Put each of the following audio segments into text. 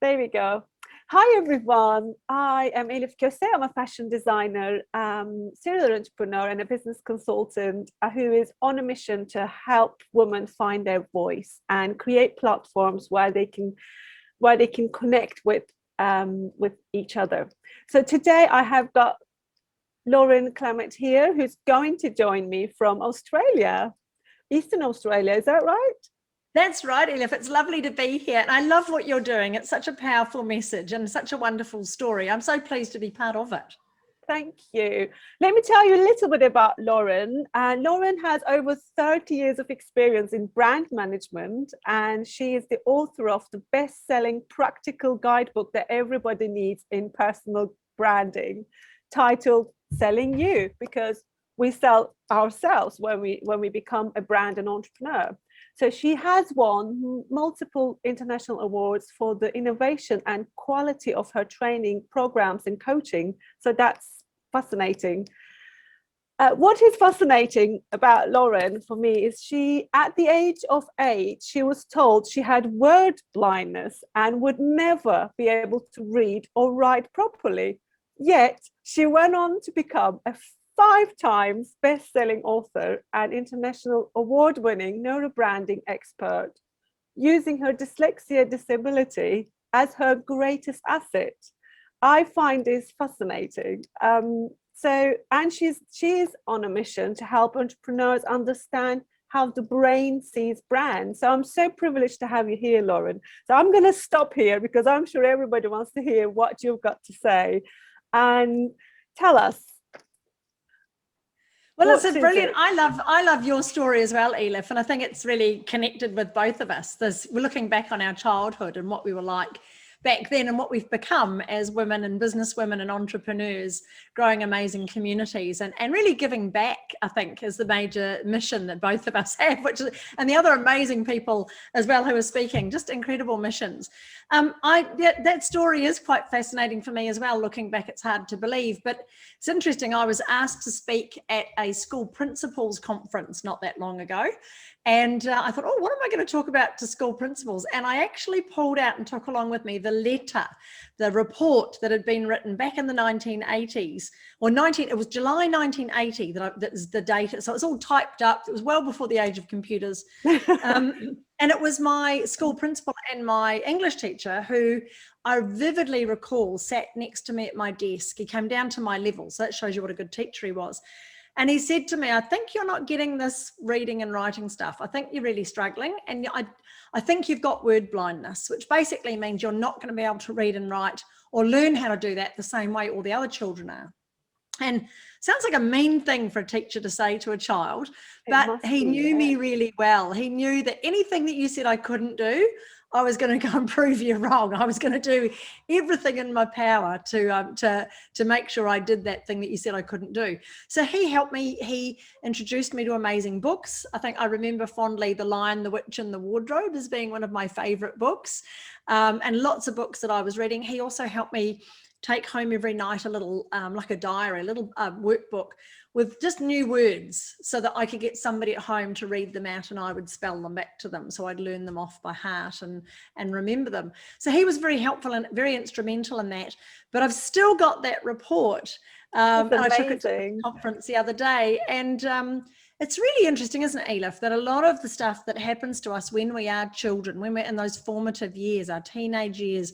There we go. Hi, everyone. I am Elif Köse. I'm a fashion designer, serial entrepreneur, and a business consultant who is on a mission to help women find their voice and create platforms where they can connect with each other. So today I have got Lauren Clemett here, who's going to join me from Australia, Eastern Australia. Is that right? That's right, Elif. It's lovely to be here. And I love what you're doing. It's such a powerful message and such a wonderful story. I'm so pleased to be part of it. Thank you. Let me tell you a little bit about Lauren. Lauren has over 30 years of experience in brand management, and she is the author of the best-selling practical guidebook that everybody needs in personal branding, titled Selling You, because we sell ourselves when we become a brand and entrepreneur. So she has won multiple international awards for the innovation and quality of her training programs and coaching. So that's fascinating. What is fascinating about Lauren for me is she, at the age of 8, she was told she had word blindness and would never be able to read or write properly. Yet she went on to become a 5 times best-selling author and international award-winning neurobranding expert, using her dyslexia disability as her greatest asset. I find this fascinating. And she's on a mission to help entrepreneurs understand how the brain sees brands. So I'm so privileged to have you here, Lauren. So I'm going to stop here because I'm sure everybody wants to hear what you've got to say. And tell us. Well, it's brilliant. I love your story as well, Elif, and I think it's really connected with both of us. We're looking back on our childhood and what we were like back then and what we've become as women and business women and entrepreneurs, growing amazing communities and really giving back, I think, is the major mission that both of us have, and the other amazing people as well who are speaking, just incredible missions. That story is quite fascinating for me as well. Looking back, it's hard to believe, but it's interesting. I was asked to speak at a school principals conference not that long ago. And I thought, what am I going to talk about to school principals? And I actually pulled out and took along with me the letter, the report that had been written back in the 1980s, it was July 1980 that is the date. So it's all typed up. It was well before the age of computers. And it was my school principal and my English teacher who I vividly recall sat next to me at my desk. He came down to my level. So that shows you what a good teacher he was. And he said to me, I think you're not getting this reading and writing stuff. I think you're really struggling. And I think you've got word blindness, which basically means you're not going to be able to read and write or learn how to do that the same way all the other children are. And sounds like a mean thing for a teacher to say to a child, but he knew me really well. He knew that anything that you said I couldn't do, I was going to go and prove you wrong. I was going to do everything in my power to make sure I did that thing that you said I couldn't do. So he helped me. He introduced me to amazing books. I think I remember fondly The Lion, the Witch and the Wardrobe as being one of my favorite books, and lots of books that I was reading. He also helped me take home every night a little, like a diary, a little workbook with just new words so that I could get somebody at home to read them out and I would spell them back to them. So I'd learn them off by heart and remember them. So he was very helpful and very instrumental in that. But I've still got that report. And I took it to the conference the other day. And it's really interesting, isn't it, Elif, that a lot of the stuff that happens to us when we are children, when we're in those formative years, our teenage years,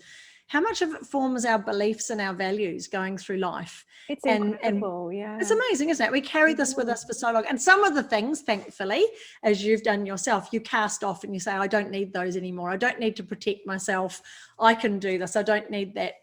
how much of it forms our beliefs and our values going through life. It's incredible, yeah. It's amazing, isn't it? We carry this with us for so long. And some of the things, thankfully, as you've done yourself, you cast off and you say, I don't need those anymore. I don't need to protect myself. I can do this. I don't need that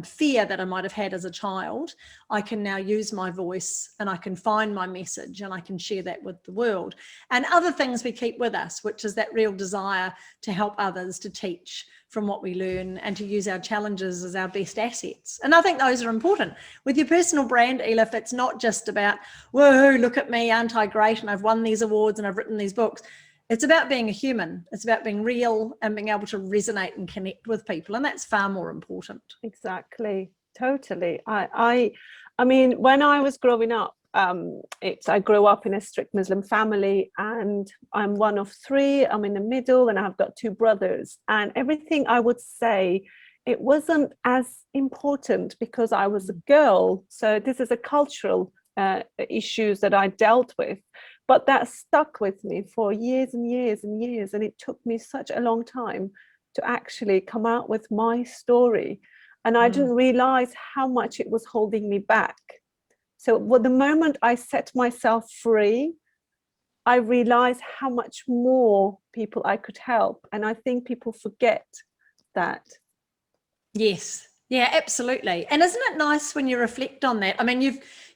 fear that I might have had as a child. I can now use my voice and I can find my message and I can share that with the world. And other things we keep with us, which is that real desire to help others, to teach from what we learn and to use our challenges as our best assets. And I think those are important. With your personal brand, Elif, it's not just about, whoa, look at me, aren't I great? And I've won these awards and I've written these books. It's about being a human. It's about being real and being able to resonate and connect with people. And that's far more important. Exactly. Totally. I mean, when I was growing up, I grew up in a strict Muslim family, and I'm one of three. I'm in the middle, and I've got two brothers. And everything I would say, it wasn't as important because I was a girl. So this is a cultural issues that I dealt with, but that stuck with me for years and years and years. And it took me such a long time to actually come out with my story. And I didn't realize how much it was holding me back. So the moment I set myself free, I realized how much more people I could help. And I think people forget that. Yes. Yeah, absolutely. And isn't it nice when you reflect on that? I mean,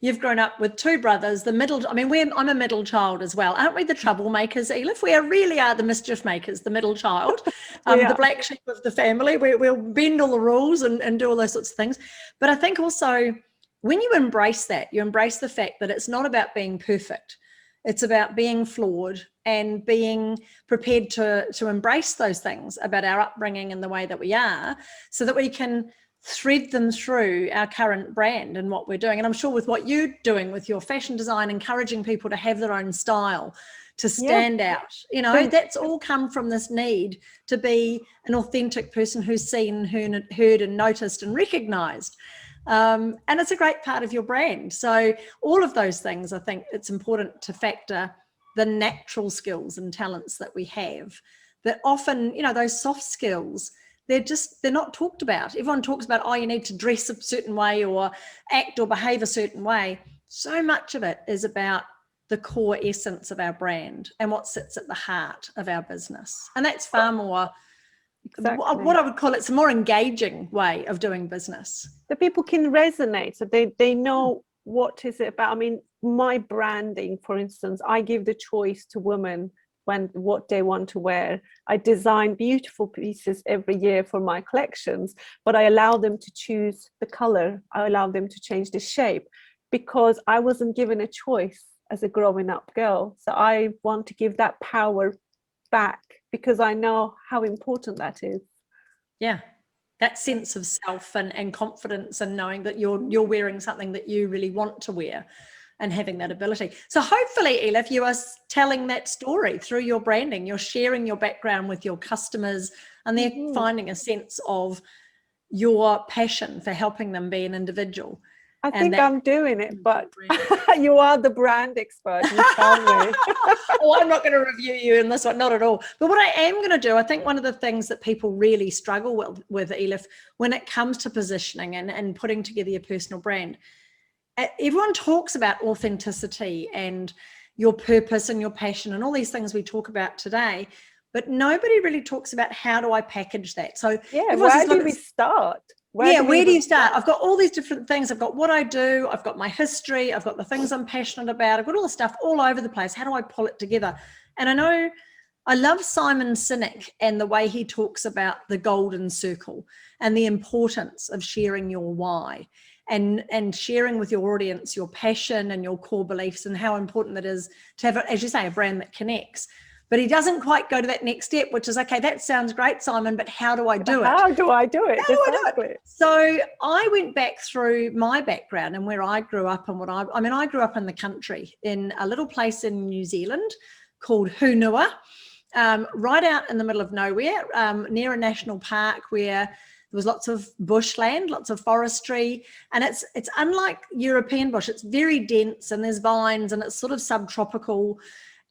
you've grown up with two brothers, the middle, I mean, I'm a middle child as well. Aren't we the troublemakers, Elif? We really are the mischief makers, the middle child, the black sheep of the family. We'll bend all the rules and do all those sorts of things. But I think also when you embrace that, you embrace the fact that it's not about being perfect. It's about being flawed and being prepared to embrace those things about our upbringing and the way that we are, so that we can thread them through our current brand and what we're doing. And I'm sure with what you're doing with your fashion design, encouraging people to have their own style, to stand out, you know, that's all come from this need to be an authentic person who's seen, heard and noticed and recognized. And it's a great part of your brand. So all of those things, I think it's important to factor the natural skills and talents that we have, that often, you know, those soft skills, they're not talked about. Everyone talks about, oh, you need to dress a certain way or act or behave a certain way. So much of it is about the core essence of our brand and what sits at the heart of our business. And that's far more, what I would call it's a more engaging way of doing business. The people can resonate, so they know what is it about. I mean, my branding, for instance, I give the choice to women what they want to wear. I design beautiful pieces every year for my collections, but I allow them to choose the color. I allow them to change the shape, because I wasn't given a choice as a growing up girl. So I want to give that power back, because I know how important that is. Yeah, that sense of self and confidence, and knowing that you're wearing something that you really want to wear, and having that ability. So hopefully, Elif, you are telling that story through your branding. You're sharing your background with your customers, and they're finding a sense of your passion for helping them be an individual. I think I'm doing it, but you are the brand expert. You tell me. Oh, I'm not going to review you in this one, not at all. But what I am going to do, I think one of the things that people really struggle with Elif, when it comes to positioning and putting together your personal brand, everyone talks about authenticity and your purpose and your passion and all these things we talk about today, but nobody really talks about how do I package that. So where do we start? Where do you start? I've got all these different things. I've got what I do. I've got my history. I've got the things I'm passionate about. I've got all the stuff all over the place. How do I pull it together? And I know I love Simon Sinek and the way he talks about the golden circle and the importance of sharing your why and sharing with your audience your passion and your core beliefs, and how important it is to have, as you say, a brand that connects. But he doesn't quite go to that next step, which is, okay, that sounds great, Simon, but how do I do it? How do I do it? How do I do it? So I went back through my background and where I grew up and I grew up in the country in a little place in New Zealand called Hunua, right out in the middle of nowhere, near a national park where there was lots of bushland, lots of forestry, and it's unlike European bush. It's very dense and there's vines and it's sort of subtropical.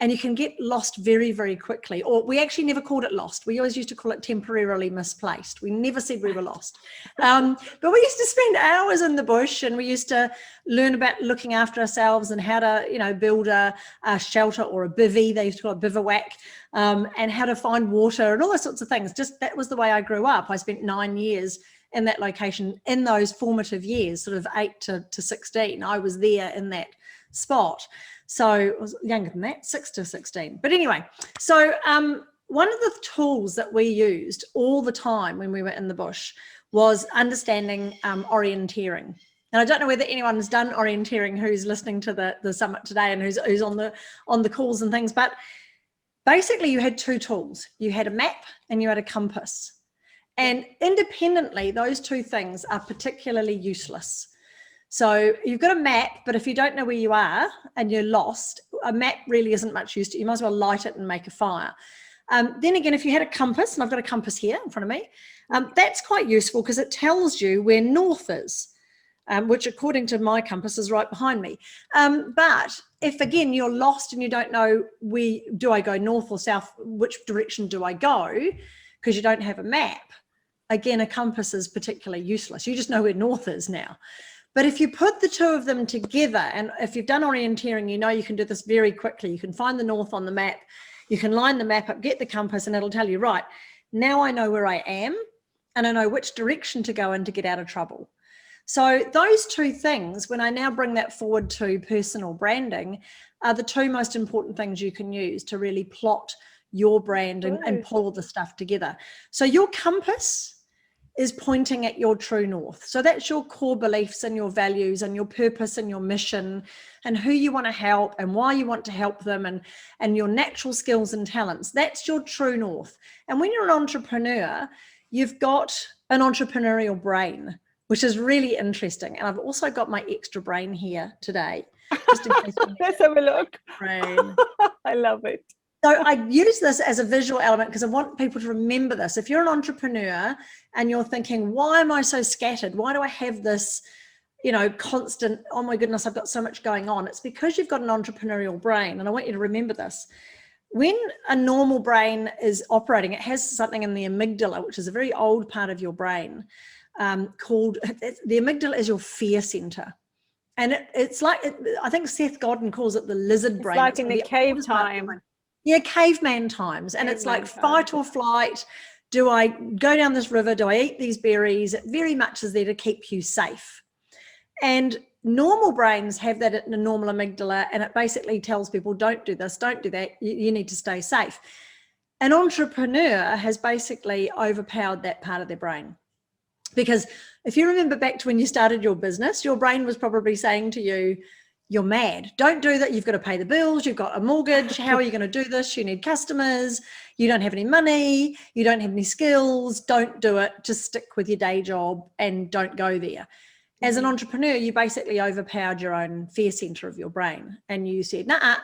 And you can get lost very, very quickly. Or we actually never called it lost. We always used to call it temporarily misplaced. We never said we were lost. But we used to spend hours in the bush, and we used to learn about looking after ourselves and how to, build a shelter or a bivvy. They used to call it bivouac, and how to find water and all those sorts of things. Just that was the way I grew up. I spent 9 years in that location in those formative years, sort of 8 to 16. I was there in that spot. So I was younger than that, 6 to 16. But anyway, so one of the tools that we used all the time when we were in the bush was understanding orienteering. And I don't know whether anyone's done orienteering who's listening to the summit today and who's on the calls and things. But basically you had two tools. You had a map and you had a compass. And independently, those two things are particularly useless. So you've got a map, but if you don't know where you are and you're lost, a map really isn't much use to you. You might as well light it and make a fire. Then again, if you had a compass, and I've got a compass here in front of me, that's quite useful because it tells you where north is, which according to my compass is right behind me. But if again, you're lost and you don't know do I go north or south, which direction do I go, because you don't have a map, again, a compass is particularly useless. You just know where north is now. But if you put the two of them together, and if you've done orienteering, you know you can do this very quickly. You can find the north on the map, you can line the map up, get the compass, and it'll tell you, right, now I know where I am, and I know which direction to go in to get out of trouble. So those two things, when I now bring that forward to personal branding, are the two most important things you can use to really plot your brand and pull all the stuff together. So your compass is pointing at your true north. So that's your core beliefs and your values and your purpose and your mission and who you want to help and why you want to help them and your natural skills and talents. That's your true north. And when you're an entrepreneur, you've got an entrepreneurial brain, which is really interesting. And I've also got my extra brain here today, just in case. Let's have a look. Brain. I love it. So I use this as a visual element because I want people to remember this. If you're an entrepreneur and you're thinking, why am I so scattered? Why do I have this, constant, oh my goodness, I've got so much going on. It's because you've got an entrepreneurial brain. And I want you to remember this. When a normal brain is operating, it has something in the amygdala, which is a very old part of your brain, called, the amygdala is your fear center. And it's like, I think Seth Godin calls it the lizard brain. It's like in the cave time. Yeah, caveman times. And it's like fight or flight. Do I go down this river? Do I eat these berries? It very much is there to keep you safe. And normal brains have that in a normal amygdala, and it basically tells people, don't do this, don't do that. You need to stay safe. An entrepreneur has basically overpowered that part of their brain. Because if you remember back to when you started your business, your brain was probably saying to you, you're mad. Don't do that. You've got to pay the bills. You've got a mortgage. How are you going to do this? You need customers. You don't have any money. You don't have any skills. Don't do it. Just stick with your day job and don't go there. As an entrepreneur, you basically overpowered your own fear center of your brain. And you said, nah,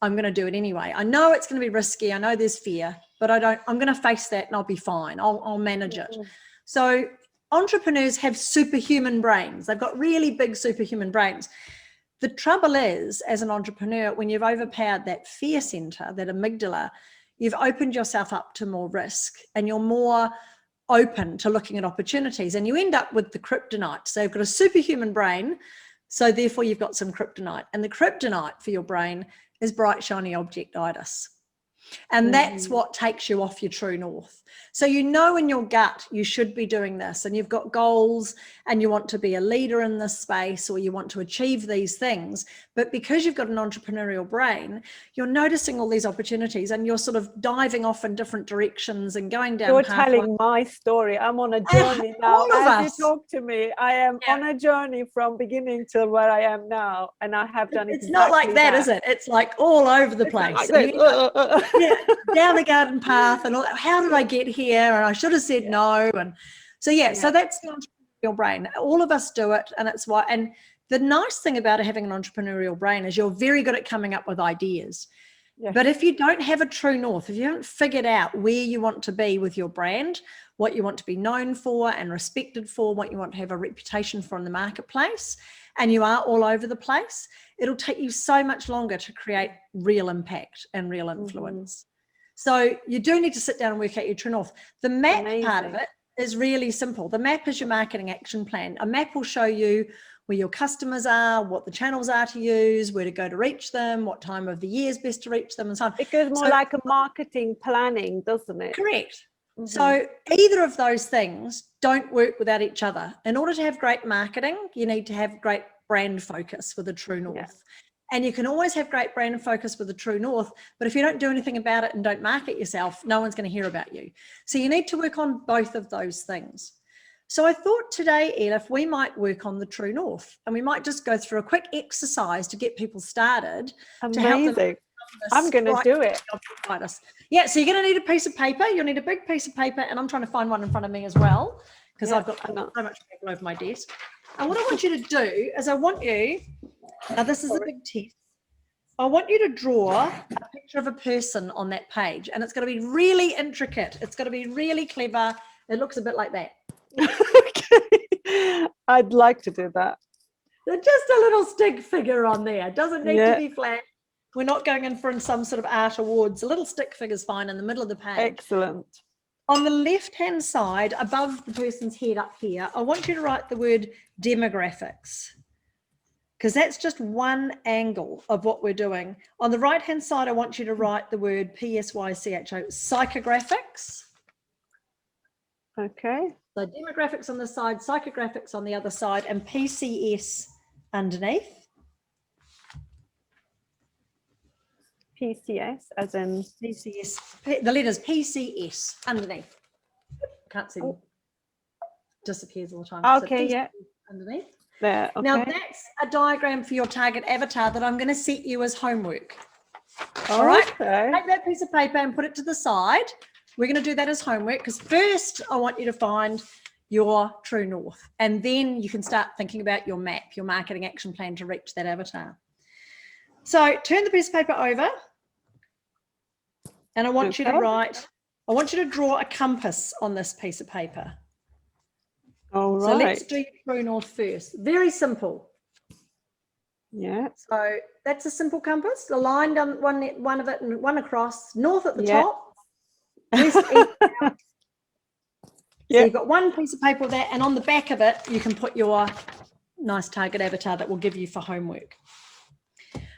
I'm going to do it anyway. I know it's going to be risky. I know there's fear, but I'm going to face that and I'll be fine. I'll manage it. So entrepreneurs have superhuman brains. They've got really big superhuman brains. The trouble is, as an entrepreneur, when you've overpowered that fear center, that amygdala, you've opened yourself up to more risk and you're more open to looking at opportunities, and you end up with the kryptonite. So you've got a superhuman brain, so therefore you've got some kryptonite. And the kryptonite for your brain is bright, shiny objectitis. And that's what takes you off your true north. So you know in your gut you should be doing this, and you've got goals and you want to be a leader in this space, or you want to achieve these things. But because you've got an entrepreneurial brain, you're noticing all these opportunities and you're sort of diving off in different directions and going down. You're telling my story. I'm on a journey now. As you talk to me, I am on a journey from beginning to where I am now. And I have done It's not like that, is it? It's like all over the place. Down the garden path and all that. How did I get here? And I should have said no. And so, so that's the entrepreneurial brain. All of us do it. And it's why, and the nice thing about having an entrepreneurial brain is you're very good at coming up with ideas. But if you don't have a true north, if you haven't figured out where you want to be with your brand, what you want to be known for and respected for, what you want to have a reputation for in the marketplace, and you are all over the place, it'll take you so much longer to create real impact and real influence. So you do need to sit down and work out your true north. The map part of it is really simple. The map is your marketing action plan. A map will show you where your customers are, what the channels are to use, where to go to reach them, what time of the year is best to reach them, and so on. It goes more like a marketing planning, doesn't it? Correct. So either of those things don't work without each other. In order to have great marketing, you need to have great brand focus with a true north. And you can always have great brand focus with a true north, but if you don't do anything about it and don't market yourself, no one's going to hear about you. So you need to work on both of those things. So I thought today, Elif, we might work on the true north, and we might just go through a quick exercise to get people started. Amazing. I'm going to do it. Yeah, so you're going to need a piece of paper. You'll need a big piece of paper, and I'm trying to find one in front of me as well. because I've got so much paper over my desk. And what I want you to do is now this is a big test. I want you to draw a picture of a person on that page, and it's going to be really intricate. It's going to be really clever. It looks a bit like that. Okay, I'd like to do that. Just a little stick figure on there. It doesn't need to be flat. We're not going in for some sort of art awards. A little stick figure is fine in the middle of the page. Excellent. On the left-hand side, above the person's head up here, I want you to write the word demographics, because that's just one angle of what we're doing. On the right-hand side, I want you to write the word PSYCHO, psychographics. Okay. So demographics on the side, psychographics on the other side, and PCS underneath. PCS, as in? PCS, the letters PCS underneath. Can't see them. Disappears all the time. Okay, so underneath. There, okay. Now that's a diagram for your target avatar that I'm going to set you as homework. All right. Take that piece of paper and put it to the side. We're going to do that as homework, because first I want you to find your true north, and then you can start thinking about your map, your marketing action plan to reach that avatar. So turn the piece of paper over, and I want you to draw a compass on this piece of paper. All right. So let's do true north first. Very simple. Yeah. So that's a simple compass. The line down one of it and one across. North at the top. West, east, south. So you've got one piece of paper there, and on the back of it, you can put your nice target avatar that will give you for homework.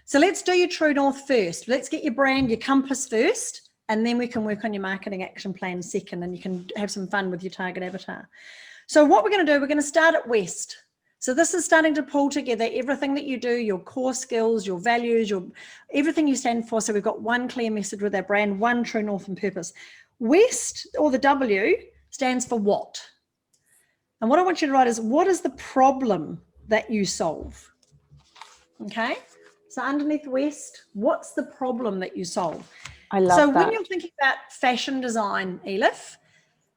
So let's do your true north first. Let's get your brand, your compass first, and then we can work on your marketing action plan second, and you can have some fun with your target avatar. So what we're going to do, we're going to start at west. So this is starting to pull together everything that you do, your core skills, your values, everything you stand for. So we've got one clear message with our brand, one true north and purpose. West, or the W, stands for what? And what I want you to write is, what is the problem that you solve? Okay, so underneath west, what's the problem that you solve? I love that. So when you're thinking about fashion design, Elif,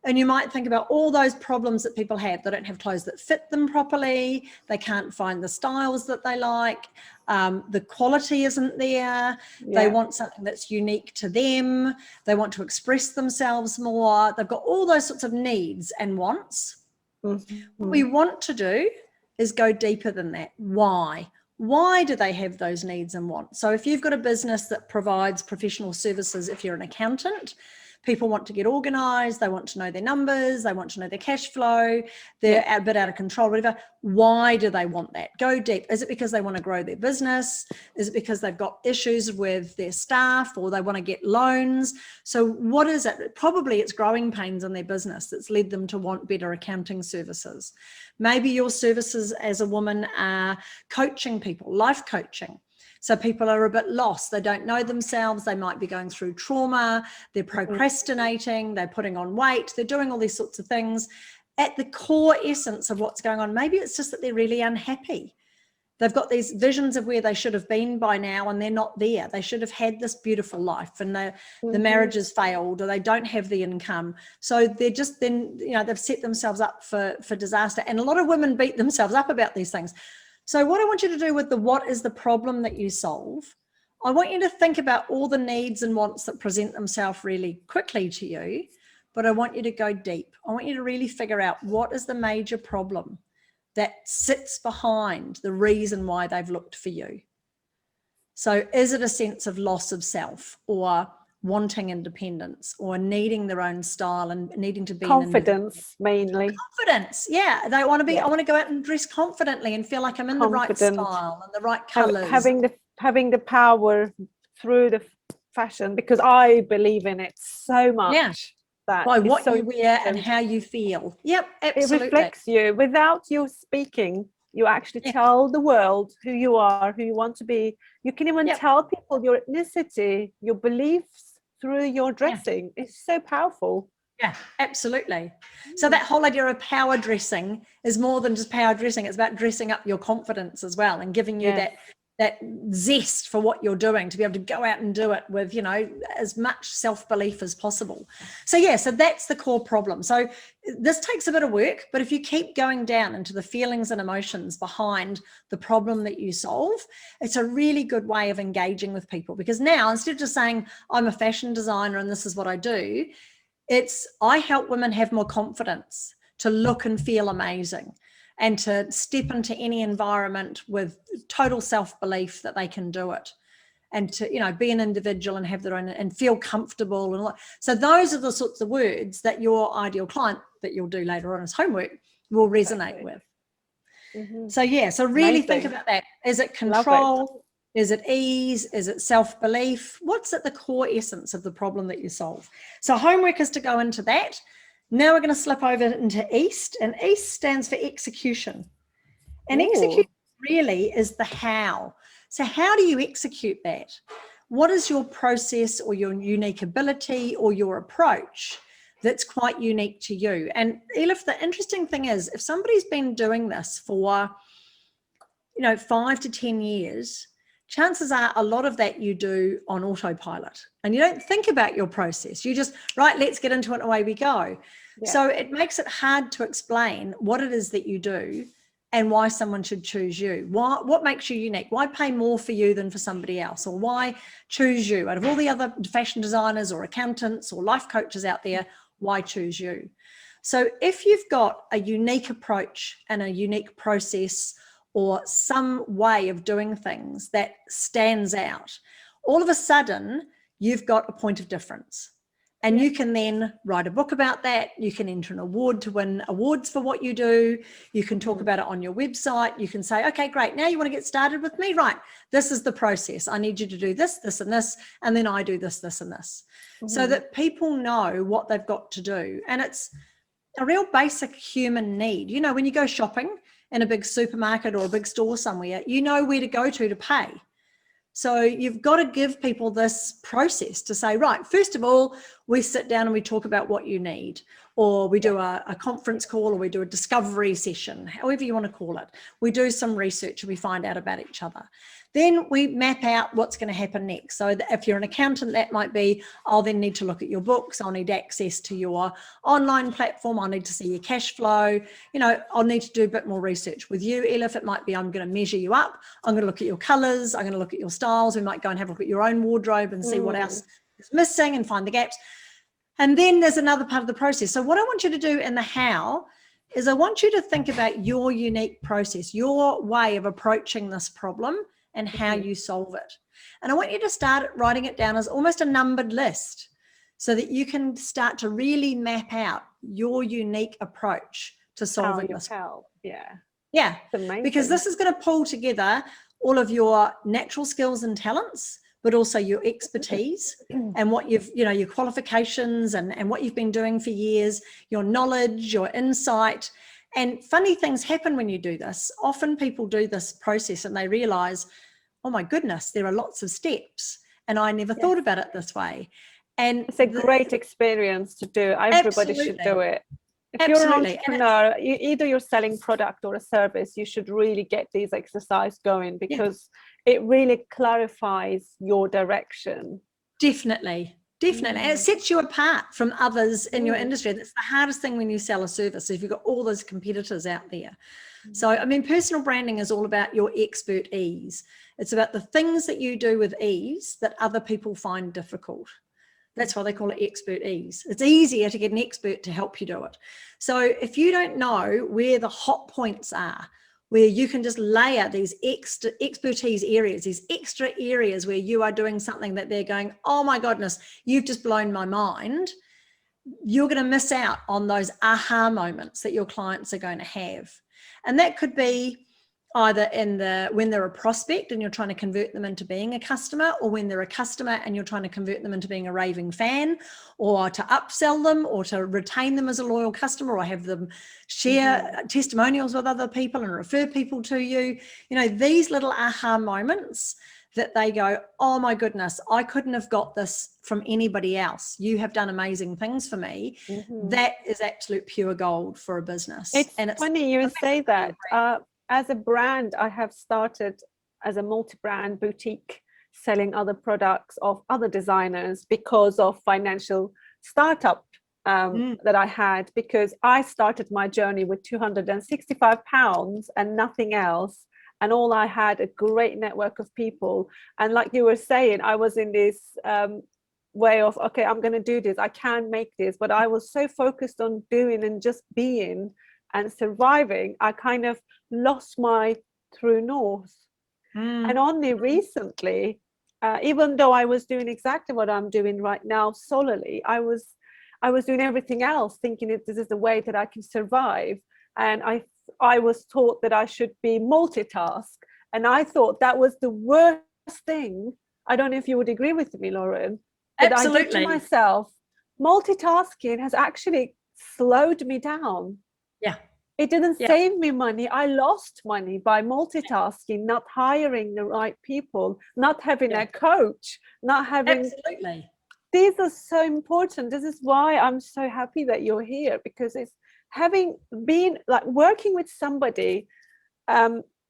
and you might think about all those problems that people have. They don't have clothes that fit them properly. They can't find the styles that they like. The quality isn't there. They want something that's unique to them. They want to express themselves more. They've got all those sorts of needs and wants. Mm-hmm. What we want to do is go deeper than that. Why? Why do they have those needs and wants? So if you've got a business that provides professional services, if you're an accountant, people want to get organized, they want to know their numbers, they want to know their cash flow, they're a bit out of control, whatever. Why do they want that? Go deep. Is it because they want to grow their business? Is it because they've got issues with their staff, or they want to get loans? So what is it? Probably it's growing pains in their business that's led them to want better accounting services. Maybe your services as a woman are coaching people, life coaching. So people are a bit lost. They don't know themselves. They might be going through trauma. They're procrastinating. They're putting on weight. They're doing all these sorts of things. At the core essence of what's going on, maybe it's just that they're really unhappy. They've got these visions of where they should have been by now, and they're not there. They should have had this beautiful life, and the marriage has failed, or they don't have the income. So they're just they've set themselves up for disaster. And a lot of women beat themselves up about these things. So what I want you to do with what is the problem that you solve, I want you to think about all the needs and wants that present themselves really quickly to you, but I want you to go deep. I want you to really figure out what is the major problem that sits behind the reason why they've looked for you. So is it a sense of loss of self, or wanting independence, or needing their own style and needing to be confidence, mainly confidence? I want to go out and dress confidently and feel like I'm in the right style and the right colors, having the power through the fashion, because I believe in it so much that by what you wear and how you feel. Absolutely. It reflects you. Without you speaking, you actually tell the world who you are, who you want to be. You can even tell people your ethnicity, your beliefs through your dressing. It's so powerful. Yeah, absolutely. So that whole idea of power dressing is more than just power dressing. It's about dressing up your confidence as well, and giving you that that zest for what you're doing, to be able to go out and do it with, you know, as much self-belief as possible. So yeah, so that's the core problem. So this takes a bit of work, but if you keep going down into the feelings and emotions behind the problem that you solve, it's a really good way of engaging with people. Because now, instead of just saying, I'm a fashion designer and this is what I do, it's, I help women have more confidence to look and feel amazing, and to step into any environment with total self-belief that they can do it, and to, you know, be an individual and have their own and feel comfortable. And so those are the sorts of words that your ideal client that you'll do later on as homework will resonate with. So yeah, so really think about that. Is it control? Is it ease? Is it self-belief? What's at the core essence of the problem that you solve? So homework is to go into that. Now we're going to slip over into EAST, and EAST stands for execution. And execution really is the how. So how do you execute that? What is your process or your unique ability or your approach that's quite unique to you? And Elif, the interesting thing is, if somebody's been doing this for, you know, 5 to 10 years, chances are a lot of that you do on autopilot, and you don't think about your process. You just, right, let's get into it and away we go. Yeah. So it makes it hard to explain what it is that you do and why someone should choose you. What makes you unique? Why pay more for you than for somebody else? Or why choose you? Out of all the other fashion designers or accountants or life coaches out there, why choose you? So if you've got a unique approach and a unique process, or some way of doing things that stands out, all of a sudden you've got a point of difference. And you can then write a book about that. You can enter an award to win awards for what you do. You can talk about it on your website. You can say, okay, great. Now you want to get started with me? Right. This is the process. I need you to do this, this, and this. And then I do this, this, and this. So that people know what they've got to do. And it's a real basic human need. You know, when you go shopping in a big supermarket or a big store somewhere, you know where to go to pay. So you've got to give people this process to say, right, first of all, we sit down and we talk about what you need, or we do a conference call, or we do a discovery session, however you want to call it. We do some research and we find out about each other. Then we map out what's going to happen next. So if you're an accountant, that might be, I'll then need to look at your books. I'll need access to your online platform. I'll need to see your cash flow. You know, I'll need to do a bit more research. With you, Elif, it might be, I'm going to measure you up. I'm going to look at your colors. I'm going to look at your styles. We might go and have a look at your own wardrobe and see what else is missing and find the gaps. And then there's another part of the process. So what I want you to do in the how is I want you to think about your unique process, your way of approaching this problem and how you solve it. And I want you to start writing it down as almost a numbered list so that you can start to really map out your unique approach to solving this problem. Yeah, because this is going to pull together all of your natural skills and talents, but also your expertise and what you've, you know, your qualifications and what you've been doing for years, your knowledge, your insight. And funny things happen when you do this. Often people do this process and they realize, oh my goodness, there are lots of steps and I never thought about it this way. And it's a great experience to do. Everybody should do it. If you're an entrepreneur, either you're selling product or a service, you should really get these exercises going, because it really clarifies your direction. Definitely. And it sets you apart from others in your industry. That's the hardest thing when you sell a service, if you've got all those competitors out there. So, I mean, personal branding is all about your expert ease. It's about the things that you do with ease that other people find difficult. That's why they call it expert ease. It's easier to get an expert to help you do it. So if you don't know where the hot points are, where you can just layer these extra expertise areas, these extra areas where you are doing something that they're going, oh my goodness, you've just blown my mind, you're going to miss out on those aha moments that your clients are going to have. And that could be either when they're a prospect and you're trying to convert them into being a customer, or when they're a customer and you're trying to convert them into being a raving fan, or to upsell them, or to retain them as a loyal customer, or have them share testimonials with other people and refer people to you. You know, these little aha moments that they go, oh my goodness, I couldn't have got this from anybody else. You have done amazing things for me. That is absolute pure gold for a business. It's funny you say that. As a brand, I have started as a multi-brand boutique selling other products of other designers because of financial startup that I had, because I started my journey with £265 and nothing else. And all I had a great network of people. And like you were saying, I was in this way of, okay, I'm going to do this. I can make this. But I was so focused on doing and just being and surviving, I kind of lost my true north. And only recently, even though I was doing exactly what I'm doing right now solely, I was doing everything else, thinking that this is the way that I can survive. And I was taught that I should be multitask. And I thought that was the worst thing. I don't know if you would agree with me, Lauren. But Absolutely. I did to myself, multitasking has actually slowed me down. Yeah. It didn't save me money. I lost money by multitasking, not hiring the right people, not having a coach, not having... Absolutely. These are so important. This is why I'm so happy that you're here, because it's been like working with somebody,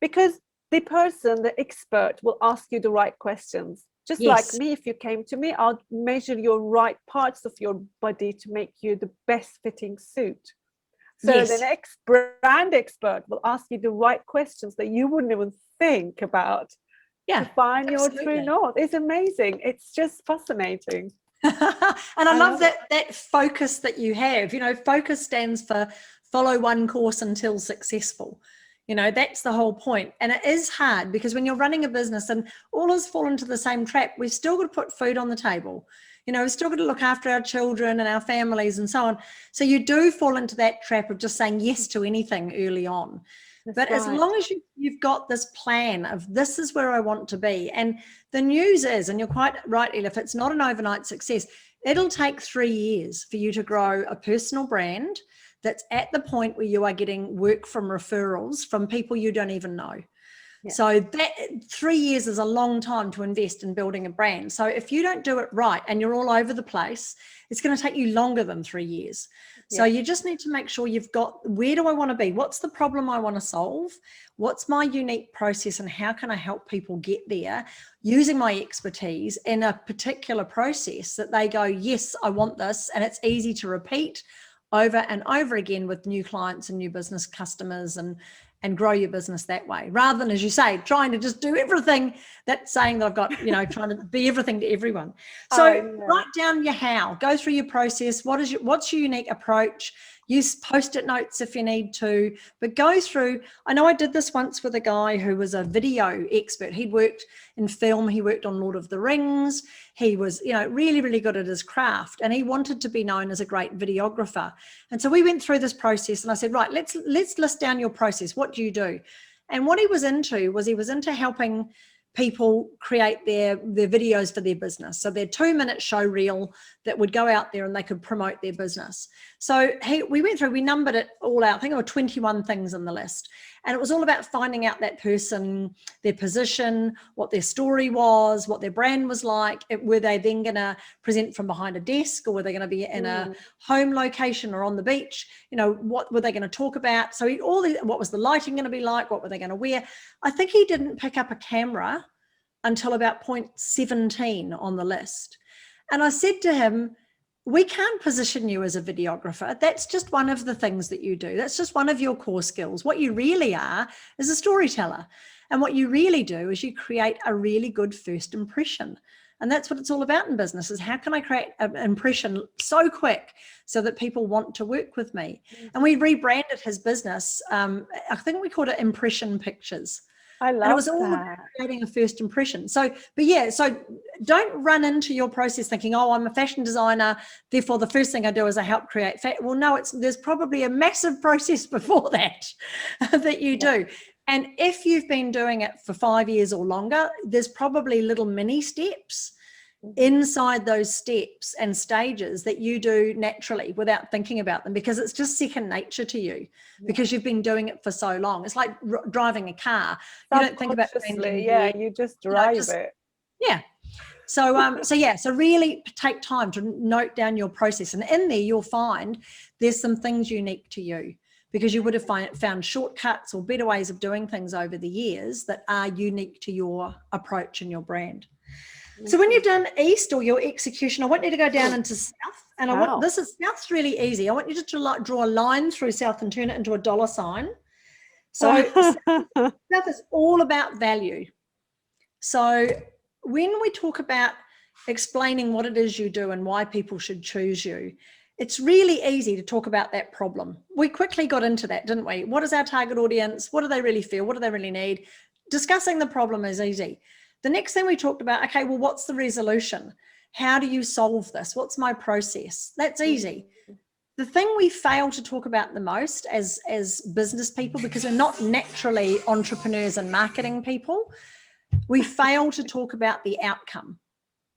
because the expert will ask you the right questions. Just like me, if you came to me, I'll measure your right parts of your body to make you the best fitting suit. So the next brand expert will ask you the right questions that you wouldn't even think about to find your true north. It's amazing. It's just fascinating. And I love that focus that you have. You know, focus stands for follow one course until successful. You know, that's the whole point. And it is hard because when you're running a business and all has fallen into the same trap, we've still got to put food on the table. You know, we've still got to look after our children and our families and so on. So you do fall into that trap of just saying yes to anything early on. But as long as you've got this plan of this is where I want to be, and the news is, and you're quite right, Elif, it's not an overnight success. It'll take 3 years for you to grow a personal brand that's at the point where you are getting work from referrals from people you don't even know. Yeah. So that 3 years is a long time to invest in building a brand. So if you don't do it right and you're all over the place, it's going to take you longer than 3 years. So you just need to make sure you've got, where do I want to be? What's the problem I want to solve? What's my unique process and how can I help people get there using my expertise in a particular process that they go, yes, I want this. And it's easy to repeat over and over again with new clients and new business customers and grow your business that way, rather than, as you say, trying to just do everything. That's saying that I've got, you know, trying to be everything to everyone. So write down your how, go through your process. What's your unique approach? Use Post-it notes if you need to, but go through. I know I did this once with a guy who was a video expert. He'd worked in film. He worked on Lord of the Rings. He was, you know, really, really good at his craft, and he wanted to be known as a great videographer. And so we went through this process, and I said, right, let's list down your process. What do you do? And what he was into helping people create their videos for their business. So their 2-minute show reel that would go out there and they could promote their business. So we numbered it all out. I think there were 21 things on the list. And it was all about finding out that person, their position, what their story was, what their brand was like. Were they then going to present from behind a desk, or were they going to be in a home location or on the beach? You know, what were they going to talk about? So what was the lighting going to be like? What were they going to wear? I think he didn't pick up a camera until about point 17 on the list. And I said to him, we can't position you as a videographer. That's just one of the things that you do. That's just one of your core skills. What you really are is a storyteller. And what you really do is you create a really good first impression. And that's what it's all about in business, is how can I create an impression so quick so that people want to work with me? And we rebranded his business. I think we called it Impression Pictures. I love that. And it was all about creating a first impression. So don't run into your process thinking, oh, I'm a fashion designer, therefore the first thing I do is I help create well, no, there's probably a massive process before that that you do. And if you've been doing it for 5 years or longer, there's probably little mini steps inside those steps and stages that you do naturally without thinking about them, because it's just second nature to you because you've been doing it for so long. It's like driving a car. You don't think about it. You just drive it. Yeah. So really take time to note down your process, and in there you'll find there's some things unique to you. because you would have found shortcuts or better ways of doing things over the years that are unique to your approach and your brand. So when you've done east or your execution, I want you to go down into south. And south's really easy. I want you to draw a line through south and turn it into a dollar sign. So south is all about value. So when we talk about explaining what it is you do and why people should choose you, it's really easy to talk about that problem. We quickly got into that, didn't we? What is our target audience? What do they really feel? What do they really need? Discussing the problem is easy. The next thing we talked about, okay, well, what's the resolution? How do you solve this? What's my process? That's easy. The thing we fail to talk about the most as business people, because we're not naturally entrepreneurs and marketing people, we fail to talk about the outcome.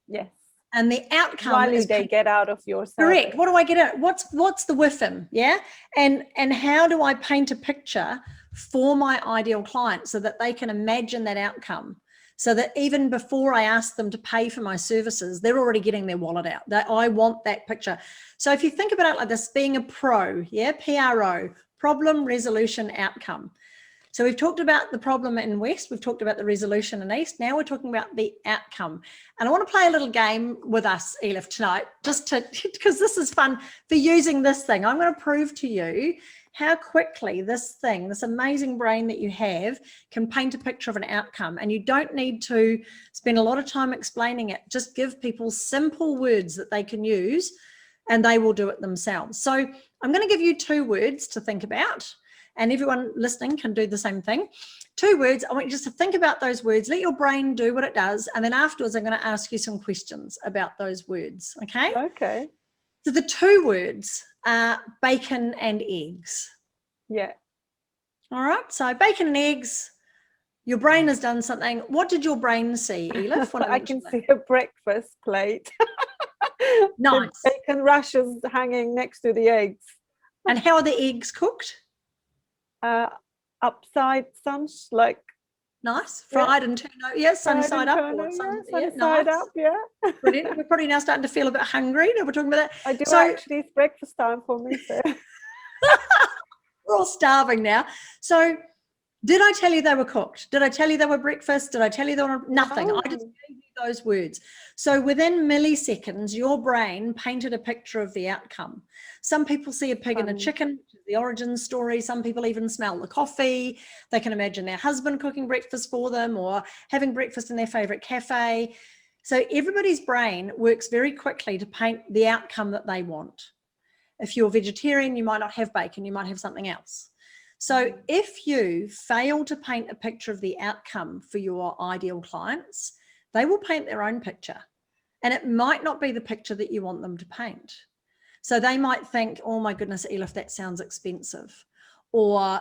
Yes. And the outcome what is do they get out of your service? Correct. What do I get out? What's the WIFM? Yeah. And how do I paint a picture for my ideal client so that they can imagine that outcome? So that even before I ask them to pay for my services, they're already getting their wallet out. That I want that picture. So if you think about it like this, being a pro, yeah, PRO, problem, resolution, outcome. So we've talked about the problem in West, we've talked about the resolution in East, now we're talking about the outcome. And I want to play a little game with us, Elif, tonight, because this is fun for using this thing. I'm going to prove to you how quickly this amazing brain that you have can paint a picture of an outcome. And you don't need to spend a lot of time explaining it. Just give people simple words that they can use and they will do it themselves. So I'm going to give you 2 words to think about. And everyone listening can do the same thing. 2 words. I want you just to think about those words. Let your brain do what it does. And then afterwards, I'm going to ask you some questions about those words. Okay? Okay. So the 2 words are bacon and eggs. Yeah. All right. So bacon and eggs. Your brain has done something. What did your brain see, Elif? I can see a breakfast plate. Nice. The bacon rashers hanging next to the eggs. And how are the eggs cooked? Upside like nice, fried and turned over. Yeah, sunny side up. Sunny side up. Yeah. Brilliant. We're probably now starting to feel a bit hungry. No, we're talking about that. I do actually. It's breakfast time for me. So. We're all starving now. So, did I tell you they were cooked? Did I tell you they were breakfast? Did I tell you they were nothing? I just gave you those words. So within milliseconds, your brain painted a picture of the outcome. Some people see a pig and a chicken, the origin story. Some people even smell the coffee. They can imagine their husband cooking breakfast for them or having breakfast in their favorite cafe. So everybody's brain works very quickly to paint the outcome that they want. If you're vegetarian, you might not have bacon, you might have something else. So if you fail to paint a picture of the outcome for your ideal clients, they will paint their own picture. And it might not be the picture that you want them to paint. So they might think, oh my goodness, Elif, that sounds expensive. Or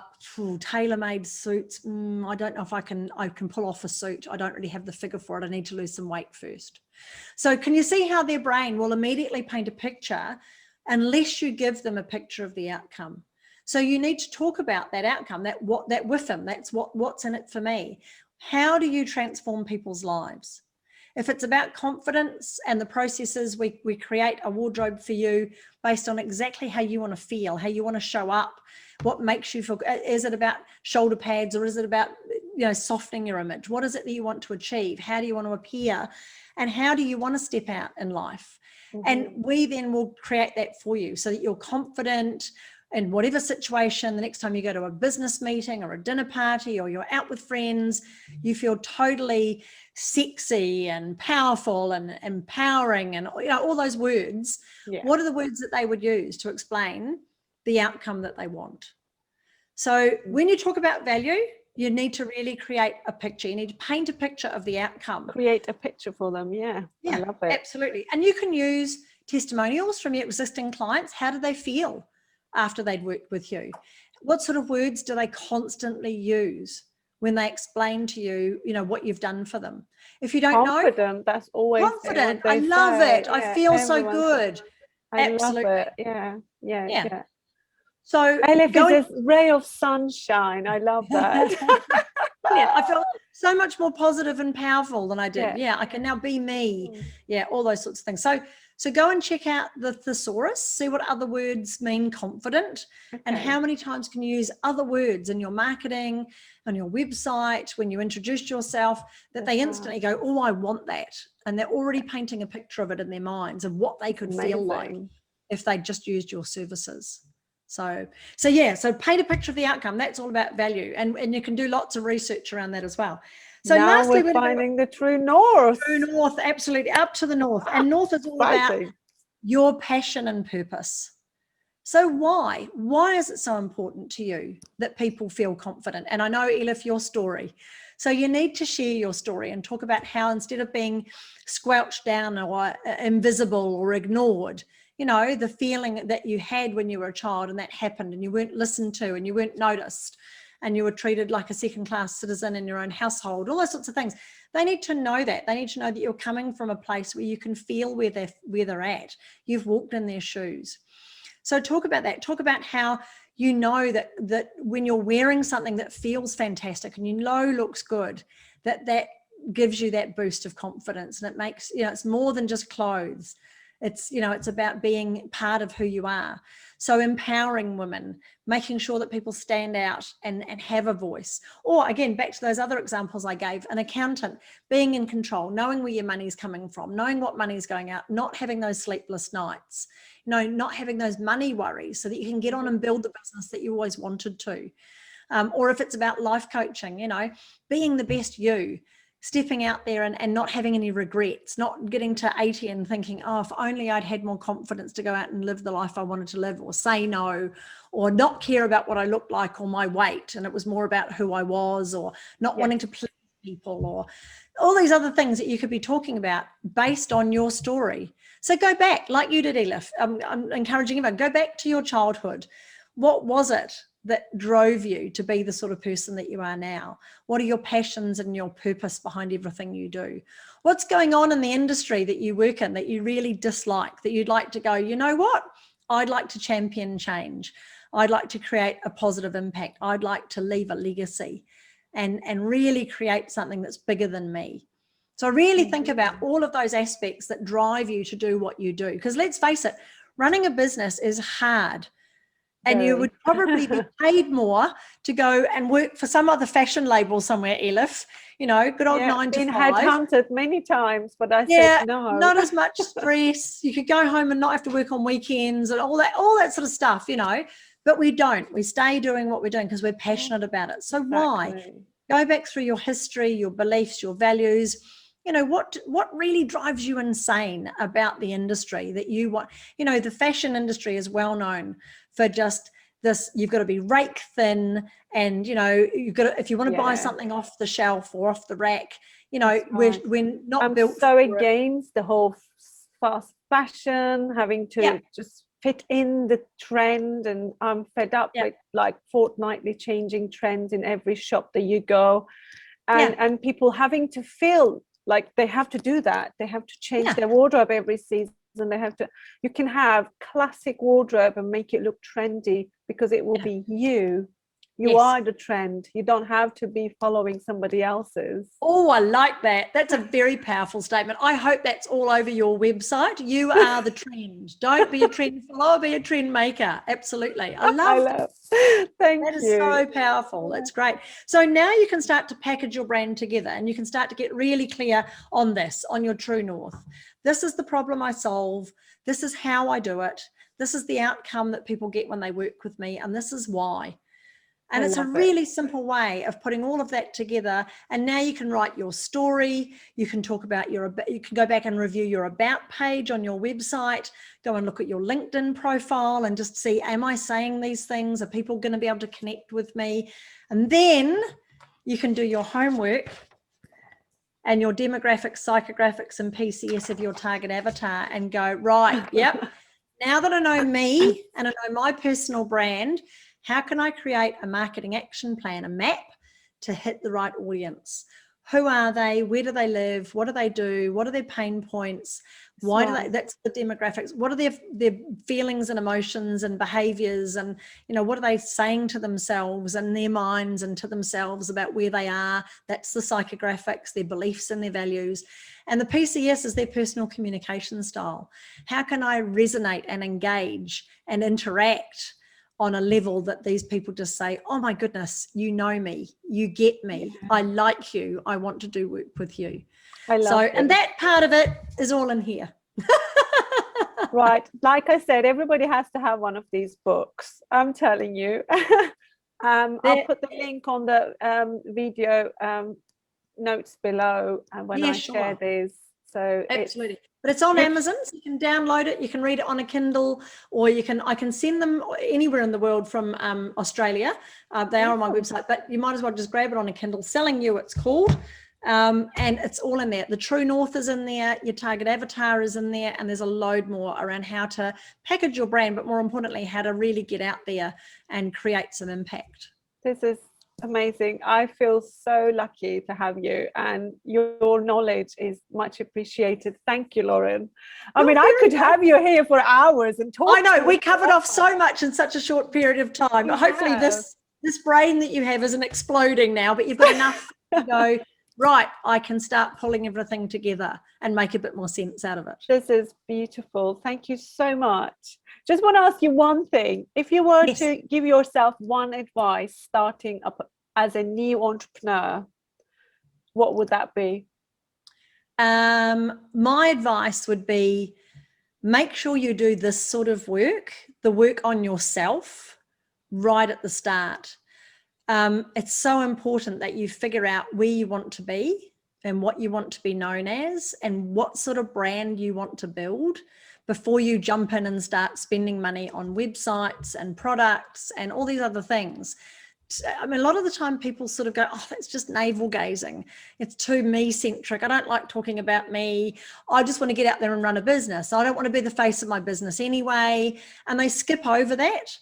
tailor-made suits, I don't know if I can pull off a suit. I don't really have the figure for it. I need to lose some weight first. So can you see how their brain will immediately paint a picture unless you give them a picture of the outcome? So you need to talk about that outcome, that WIFM, that's what's in it for me. How do you transform people's lives? If it's about confidence and the processes, we create a wardrobe for you based on exactly how you want to feel, how you want to show up, what makes you feel. Is it about shoulder pads or is it about, softening your image? What is it that you want to achieve? How do you want to appear? And how do you want to step out in life? Mm-hmm. And we then will create that for you so that you're confident in whatever situation. The next time you go to a business meeting or a dinner party or you're out with friends, you feel totally sexy and powerful and empowering and all those words. Yeah. What are the words that they would use to explain the outcome that they want? So when you talk about value, you need to really create a picture. You need to paint a picture of the outcome. Create a picture for them. Yeah. I love it. Absolutely. And you can use testimonials from your existing clients. How did they feel after they'd worked with you? What sort of words do they constantly use when they explain to you, what you've done for them? If you don't know, confident, that's always confident. I love it. I feel so good. I love it. Yeah. So Elif is a ray of sunshine. I love that. Brilliant. I feel so much more positive and powerful than I did. Yeah. I can now be me. Yeah, all those sorts of things. So go and check out the thesaurus, see what other words mean confident, and how many times can you use other words in your marketing, on your website, when you introduce yourself, that they instantly go, oh, I want that. And they're already painting a picture of it in their minds of what they could feel like if they just used your services. So paint a picture of the outcome. That's all about value. And you can do lots of research around that as well. So now lastly, we're finding the true north. True north, absolutely, up to the north. And north is all about your passion and purpose. So why is it so important to you that people feel confident? And I know, Elif, your story. So you need to share your story and talk about how, instead of being squelched down or invisible or ignored, you know, the feeling that you had when you were a child and that happened and you weren't listened to and you weren't noticed and you were treated like a second-class citizen in your own household, all those sorts of things. They need to know that. They need to know that you're coming from a place where you can feel where they're at. You've walked in their shoes. So talk about that. Talk about how you know that when you're wearing something that feels fantastic and you know looks good, that gives you that boost of confidence, and it makes, you know, it's more than just clothes. It's, you know, it's about being part of who you are. So empowering women, making sure that people stand out and have a voice. Or again, back to those other examples I gave, an accountant, being in control, knowing where your money's coming from, knowing what money's going out, not having those sleepless nights, you know, not having those money worries, so that you can get on and build the business that you always wanted to. Or if it's about life coaching, you know, being the best you, stepping out there and not having any regrets, not getting to 80 and thinking, oh, if only I'd had more confidence to go out and live the life I wanted to live, or say no, or not care about what I looked like or my weight, and it was more about who I was, or not wanting to please people, or all these other things that you could be talking about based on your story. So go back, like you did, Elif. I'm encouraging everyone, go back to your childhood. What was it that drove you to be the sort of person that you are now? What are your passions and your purpose behind everything you do? What's going on in the industry that you work in that you really dislike, that you'd like to go, you know what? I'd like to champion change. I'd like to create a positive impact. I'd like to leave a legacy and really create something that's bigger than me. So really think about all of those aspects that drive you to do what you do. Because let's face it, running a business is hard. And you would probably be paid more to go and work for some other fashion label somewhere, Elif, you know, good old 9 to 5. Been headhunted many times, but I said no. Not as much stress. You could go home and not have to work on weekends and all that sort of stuff, you know, but we don't. We stay doing what we're doing because we're passionate about it. So why? Go back through your history, your beliefs, your values. You know, what really drives you insane about the industry that you want? You know, the fashion industry is well known for just this, you've got to be rake thin, and, you know, you've got to, if you want to buy something off the shelf or off the rack, you know, we're not built. I'm so against the whole fast fashion, having to just fit in the trend, and I'm fed up with like fortnightly changing trends in every shop that you go, and people having to feel like they have to do that. They have to change their wardrobe every season. They have to. You can have classic wardrobe and make it look trendy because it will be you. You are the trend. You don't have to be following somebody else's. Oh, I like that. That's a very powerful statement. I hope that's all over your website. You are the trend. Don't be a trend follower, be a trend maker. Absolutely. I love that. Thank you. That is so powerful. That's great. So now you can start to package your brand together, and you can start to get really clear on this, on your true north. This is the problem I solve. This is how I do it. This is the outcome that people get when they work with me, and this is why. And it's a really simple way of putting all of that together. And now you can write your story. You can talk about you can go back and review your about page on your website, go and look at your LinkedIn profile and just see, am I saying these things? Are people going to be able to connect with me? And then you can do your homework and your demographics, psychographics, and PCS of your target avatar and go, right, now that I know me and I know my personal brand, how can I create a marketing action plan, a map to hit the right audience? Who are they? Where do they live? What do they do? What are their pain points? Why do they, that's the demographics. What are their feelings and emotions and behaviors? And, what are they saying to themselves and their minds and to themselves about where they are? That's the psychographics, their beliefs and their values. And the PCS is their personal communication style. How can I resonate and engage and interact on a level that these people just say, oh my goodness, you know me, you get me, I like you, I want to do work with you. I love it. And that part of it is all in here. Right. Like I said, everybody has to have one of these books. I'm telling you. I'll put the link on the video notes below when I share these. So absolutely. But it's on Amazon, so you can download it. You can read it on a Kindle, or I can send them anywhere in the world from Australia. They are on my website, but you might as well just grab it on a Kindle. Selling You, it's called. And it's all in there. The True North is in there. Your target avatar is in there. And there's a load more around how to package your brand, but more importantly, how to really get out there and create some impact. This is amazing. I feel so lucky to have you, and your knowledge is much appreciated. Thank you, Lauren. I mean, I could have you here for hours and talk. I know, we covered off so much in such a short period of time. Hopefully this brain that you have isn't exploding now, but you've got enough to go, right, I can start pulling everything together and make a bit more sense out of it. This is beautiful. Thank you so much. Just want to ask you one thing. If you were to give yourself one advice starting up as a new entrepreneur, what would that be? My advice would be, make sure you do this sort of work, the work on yourself right at the start. It's so important that you figure out where you want to be and what you want to be known as and what sort of brand you want to build before you jump in and start spending money on websites and products and all these other things. I mean, a lot of the time people sort of go, oh, that's just navel gazing. It's too me centric. I don't like talking about me. I just want to get out there and run a business. I don't want to be the face of my business anyway. And they skip over that.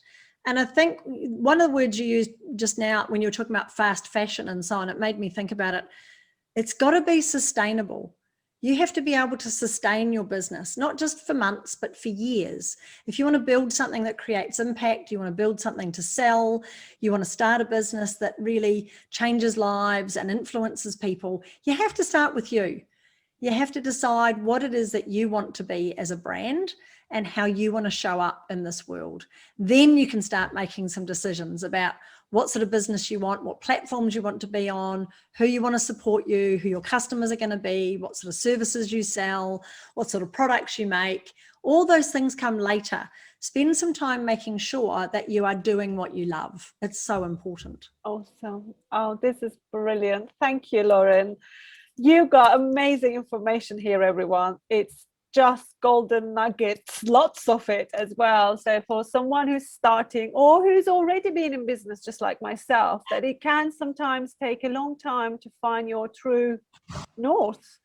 And I think one of the words you used just now when you were talking about fast fashion and so on, it made me think about it. It's got to be sustainable. You have to be able to sustain your business, not just for months, but for years. If you want to build something that creates impact, you want to build something to sell, you want to start a business that really changes lives and influences people, you have to start with you. You have to decide what it is that you want to be as a brand and how you want to show up in this world. Then you can start making some decisions about what sort of business you want, what platforms you want to be on, who you want to support you, who your customers are going to be, what sort of services you sell, what sort of products you make. All those things come later. Spend some time making sure that you are doing what you love. It's so important. Awesome. Oh, this is brilliant. Thank you, Lauren. You got amazing information here, everyone. It's just golden nuggets, lots of it as well. So for someone who's starting or who's already been in business, just like myself, that it can sometimes take a long time to find your true north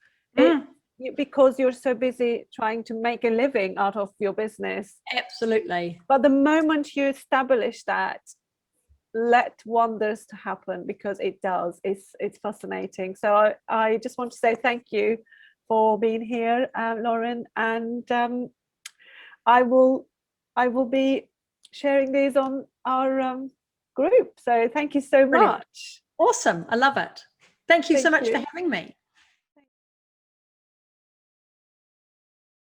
because you're so busy trying to make a living out of your business. Absolutely. But the moment you establish that, let wonders to happen, because it does. It's fascinating. So I just want to say thank you for being here, Lauren, and I will be sharing these on our group. So thank you so much. Awesome. I love it. Thank you so much for having me.